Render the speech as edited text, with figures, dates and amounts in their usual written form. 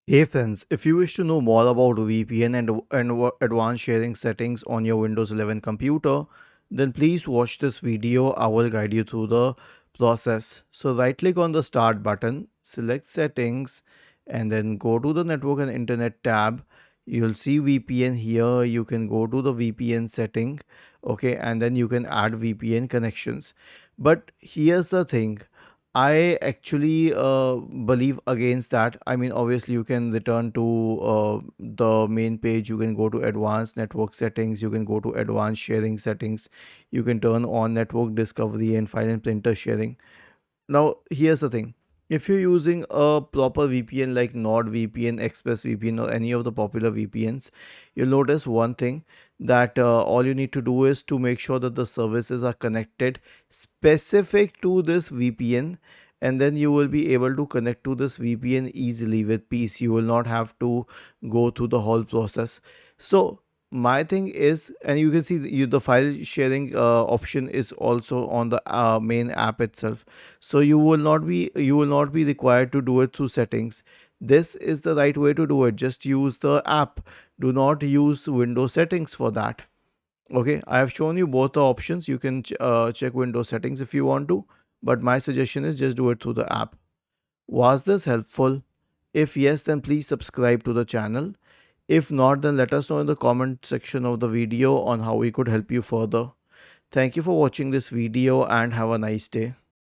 Hey friends, if you wish to know more about VPN and advanced sharing settings on your Windows 11 computer, then please watch this video. I will guide you through the process. So right click on the start button, select settings, and then go to the network and internet tab. You'll see VPN here. You can go to the VPN setting, okay, and then you can add VPN connections. But here's the thing, I actually believe against that. I mean, obviously, you can return to the main page. You can go to advanced network settings. You can go to advanced sharing settings. You can turn on network discovery and file and printer sharing. Now, here's the thing. If you're using a proper VPN like NordVPN, ExpressVPN, or any of the popular VPNs, you'll notice one thing that all you need to do is to make sure that the services are connected specific to this VPN, and then you will be able to connect to this VPN easily with peace. You will not have to go through the whole process. So, my thing is, and you can see the file sharing option is also on the main app itself, so you will not be required to do it through settings. This is the right way to do it. Just use the app. Do not use Windows settings for that. Okay, I have shown you both the options. You can check Windows settings if you want to, but my suggestion is just do it through the app. Was this helpful? If yes, then please subscribe to the channel. If not, then let us know in the comment section of the video on how we could help you further. Thank you for watching this video and have a nice day.